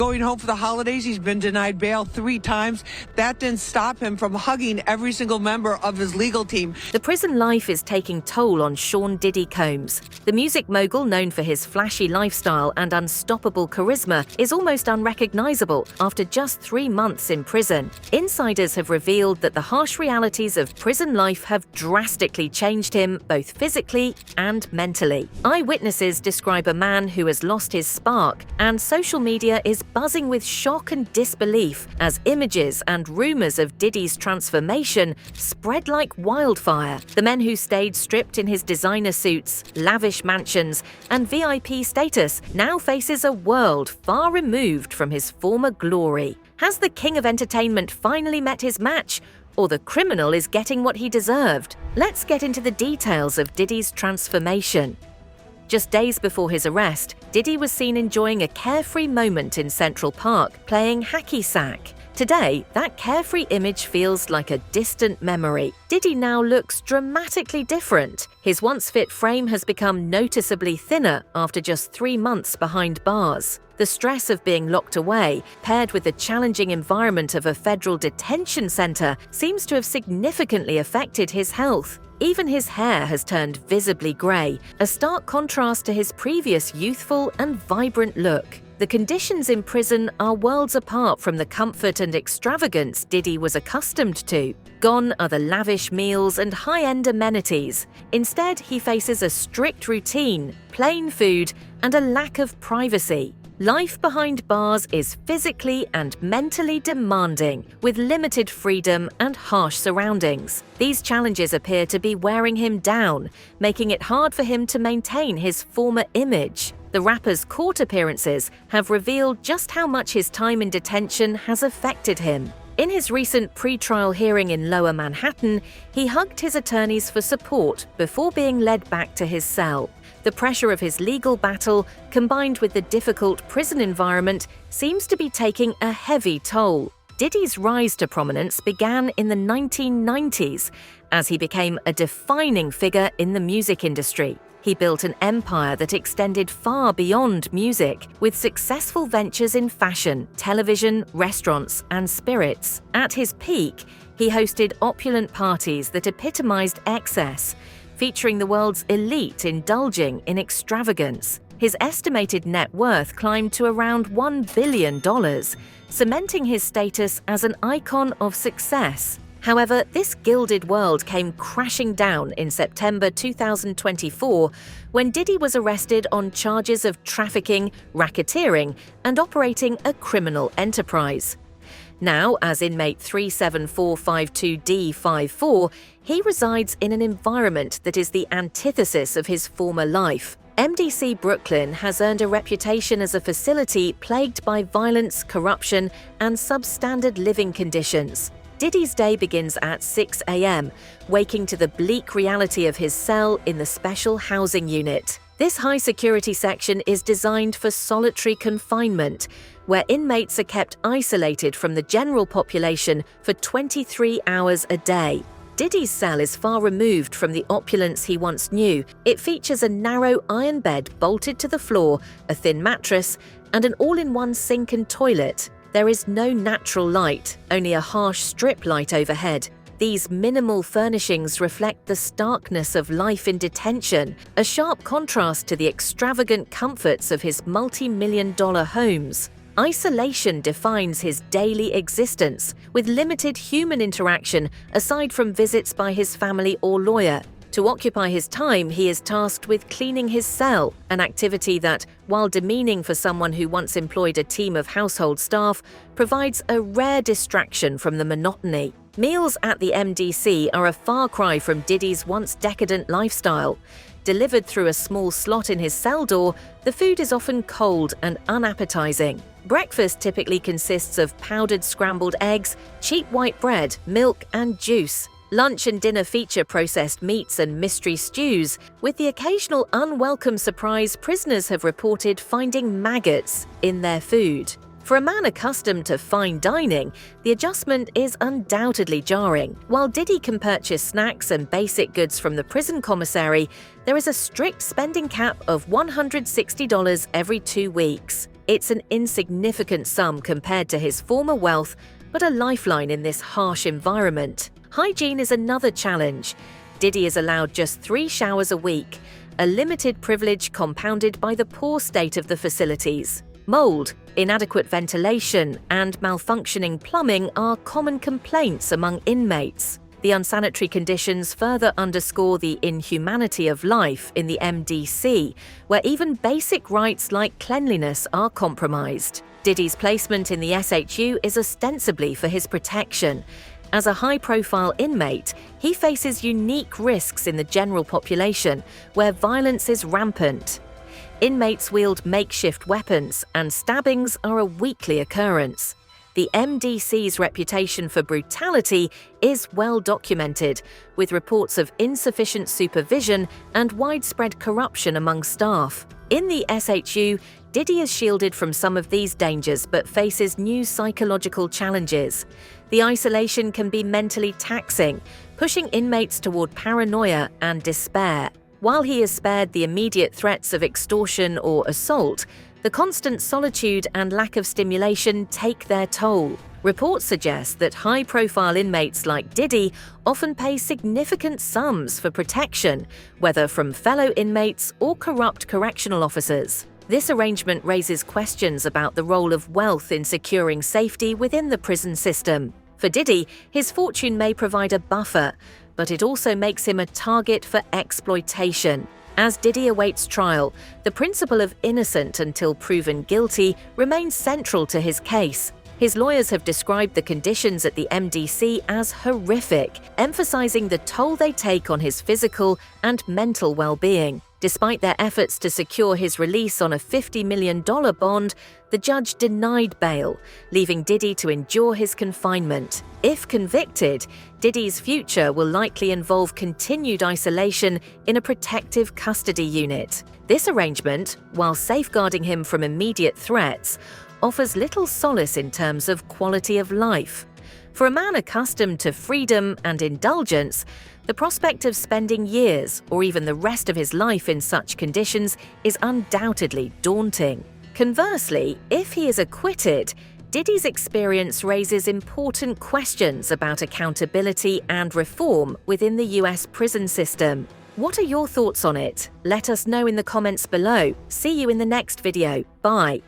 going home for the holidays. He's been denied bail 3 times. That didn't stop him from hugging every single member of his legal team. The prison life is taking toll on Sean Diddy Combs. The music mogul, known for his flashy lifestyle and unstoppable charisma, is almost unrecognizable after just 3 months in prison. Insiders have revealed that the harsh realities of prison life have drastically changed him both physically and mentally. Eyewitnesses describe a man who has lost his spark, and social media is buzzing with shock and disbelief as images and rumors of Diddy's transformation spread like wildfire. The man who stayed stripped in his designer suits, lavish mansions, and VIP status now faces a world far removed from his former glory. Has the king of entertainment finally met his match, or the criminal is getting what he deserved? Let's get into the details of Diddy's transformation. Just days before his arrest, Diddy was seen enjoying a carefree moment in Central Park, playing hacky sack. Today, that carefree image feels like a distant memory. Diddy now looks dramatically different. His once fit frame has become noticeably thinner after just 3 months behind bars. The stress of being locked away, paired with the challenging environment of a federal detention center, seems to have significantly affected his health. Even his hair has turned visibly grey, a stark contrast to his previous youthful and vibrant look. The conditions in prison are worlds apart from the comfort and extravagance Diddy was accustomed to. Gone are the lavish meals and high-end amenities. Instead, he faces a strict routine, plain food, and a lack of privacy. Life behind bars is physically and mentally demanding, with limited freedom and harsh surroundings. These challenges appear to be wearing him down, making it hard for him to maintain his former image. The rapper's court appearances have revealed just how much his time in detention has affected him. In his recent pre-trial hearing in Lower Manhattan, he hugged his attorneys for support before being led back to his cell. The pressure of his legal battle, combined with the difficult prison environment, seems to be taking a heavy toll. Diddy's rise to prominence began in the 1990s as he became a defining figure in the music industry. He built an empire that extended far beyond music, with successful ventures in fashion, television, restaurants, and spirits. At his peak, he hosted opulent parties that epitomized excess, featuring the world's elite indulging in extravagance. His estimated net worth climbed to around $1 billion, cementing his status as an icon of success. However, this gilded world came crashing down in September 2024 when Diddy was arrested on charges of trafficking, racketeering, and operating a criminal enterprise. Now, as inmate 37452D54, he resides in an environment that is the antithesis of his former life. MDC Brooklyn has earned a reputation as a facility plagued by violence, corruption, and substandard living conditions. Diddy's day begins at 6 a.m., waking to the bleak reality of his cell in the special housing unit. This high-security section is designed for solitary confinement, where inmates are kept isolated from the general population for 23 hours a day. Diddy's cell is far removed from the opulence he once knew. It features a narrow iron bed bolted to the floor, a thin mattress, and an all-in-one sink and toilet. There is no natural light, only a harsh strip light overhead. These minimal furnishings reflect the starkness of life in detention, a sharp contrast to the extravagant comforts of his multi-million-dollar homes. Isolation defines his daily existence, with limited human interaction aside from visits by his family or lawyer. To occupy his time, he is tasked with cleaning his cell, an activity that, while demeaning for someone who once employed a team of household staff, provides a rare distraction from the monotony. Meals at the MDC are a far cry from Diddy's once decadent lifestyle. Delivered through a small slot in his cell door, the food is often cold and unappetizing. Breakfast typically consists of powdered scrambled eggs, cheap white bread, milk, and juice. Lunch and dinner feature processed meats and mystery stews, with the occasional unwelcome surprise prisoners have reported finding maggots in their food. For a man accustomed to fine dining, the adjustment is undoubtedly jarring. While Diddy can purchase snacks and basic goods from the prison commissary, there is a strict spending cap of $160 every 2 weeks. It's an insignificant sum compared to his former wealth, but a lifeline in this harsh environment. Hygiene is another challenge. Diddy is allowed just 3 showers a week, a limited privilege compounded by the poor state of the facilities. Mold, inadequate ventilation, and malfunctioning plumbing are common complaints among inmates. The unsanitary conditions further underscore the inhumanity of life in the MDC, where even basic rights like cleanliness are compromised. Diddy's placement in the SHU is ostensibly for his protection. As a high-profile inmate, he faces unique risks in the general population, where violence is rampant. Inmates wield makeshift weapons, and stabbings are a weekly occurrence. The MDC's reputation for brutality is well documented, with reports of insufficient supervision and widespread corruption among staff. In the SHU, Diddy is shielded from some of these dangers but faces new psychological challenges. The isolation can be mentally taxing, pushing inmates toward paranoia and despair. While he is spared the immediate threats of extortion or assault, the constant solitude and lack of stimulation take their toll. Reports suggest that high-profile inmates like Diddy often pay significant sums for protection, whether from fellow inmates or corrupt correctional officers. This arrangement raises questions about the role of wealth in securing safety within the prison system. For Diddy, his fortune may provide a buffer, but it also makes him a target for exploitation. As Diddy awaits trial, the principle of innocent until proven guilty remains central to his case. His lawyers have described the conditions at the MDC as horrific, emphasizing the toll they take on his physical and mental well-being. Despite their efforts to secure his release on a $50 million bond, the judge denied bail, leaving Diddy to endure his confinement. If convicted, Diddy's future will likely involve continued isolation in a protective custody unit. This arrangement, while safeguarding him from immediate threats, offers little solace in terms of quality of life. For a man accustomed to freedom and indulgence, the prospect of spending years or even the rest of his life in such conditions is undoubtedly daunting. Conversely, if he is acquitted, Diddy's experience raises important questions about accountability and reform within the US prison system. What are your thoughts on it? Let us know in the comments below. See you in the next video. Bye.